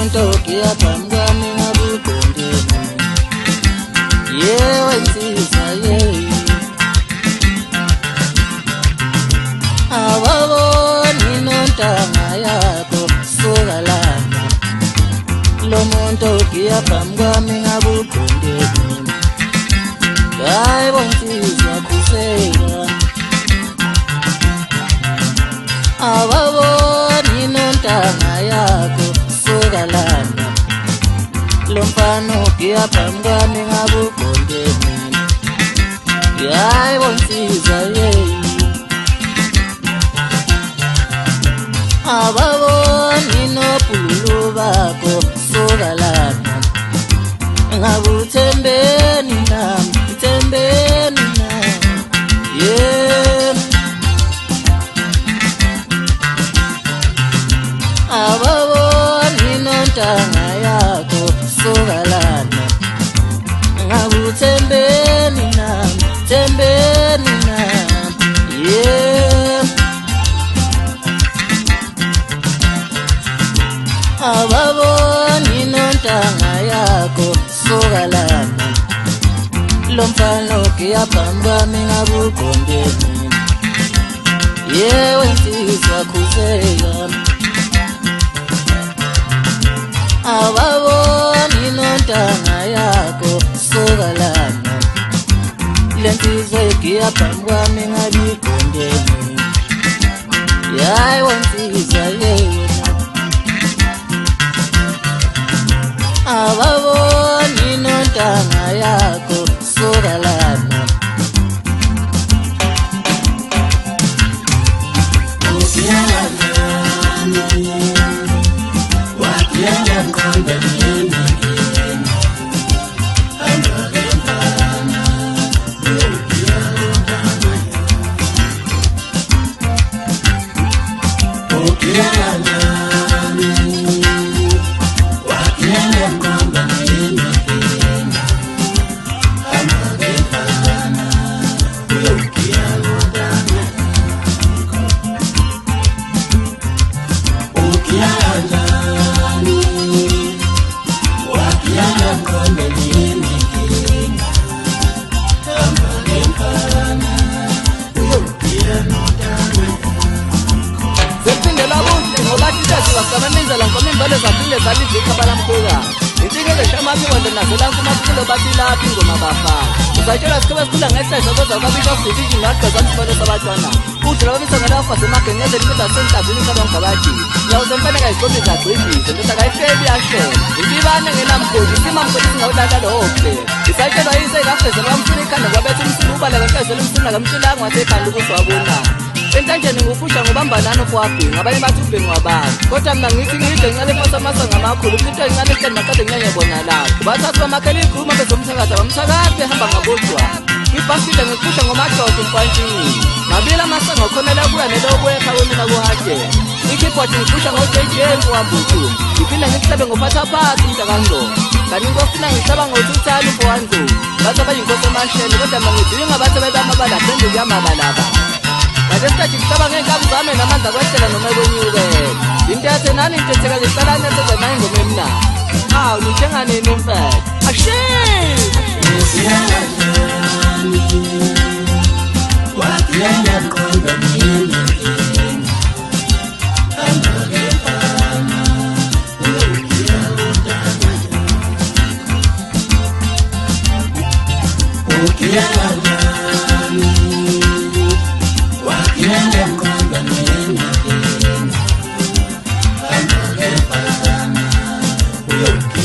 muntu kuyaphambi kwami ngakugondeni wensizwa awaboni nontanga yakho suka lana lo muntu kuyaphambi kwami ngakugondeni hayi wensizwa khuseka awaboni nontanga yakho suka lana lo mfana ukuyaphambi kwami ngakugondeni hayi wensizwa ababoni nobhulu bakho suka lana ngakuthembeni nami ithembeni nami ababoni nontanga yakho suka lana ngakuthembeni nami thembeni nami ababoni nontanga yakho suka lana lo mfana ukuyaphambi kwami ngakugondeni wensizwa khuseka ababoni nontanga yakho suka lana lensizwa ukuyaphambi kwami ngakugondeni hayi wensizwa ababoni nontanga yakho suka lana Uzayitshela sikhobe sikhula ngehlesha kodwa kwabisha futhi ngaqeza umfana sabatwana udla babisa ngalafa semagengezeni kodwa senhlazini sabangabathi yawo mfana kayiqothi zagcibise ndoda kayifebi yashela isibane ngenamgodi simamgodi singawulala lokhe isayitshela yise kafeze bamfuna ikhanda kwabethu umsini ubala kankezela umsini akamtshilanga wasekhanda ukuswabona entanjeni ngufusha ngobambanano kwabhinga abanye bathi ubhengu wabantu kodwa mina ngithi ngide ngale masamasa ngamakhulu into encane ehleli maqede nginyanya bona lapho bathathu bamakela igruma bezomthakaza bamthakaza ehamba ngabodwa kwibhasile ngifusha ngomadoda umfantshini ngabila amasango khonela kuya nelokwekha wemina kuhadela ikhiphothi ngifusha ngojejeni kuhambutu ngiphinda ngikuhlabe ngophathaphathi umntakangqondo kanti inkosina ngihlaba ngotuthani umfowanzulu bathi abayinkosi emashele kodwa mina ngidinga bathi abebamabala phendu kuyamabalaba Ngesikhathi ngihlaba ngeenkabi zami namandla kwetshela noma kwenyukela into yathi nani intetheka zihlala neseze mayingoma emnandi hawu nithenganini umfethu ashe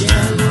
Yeah.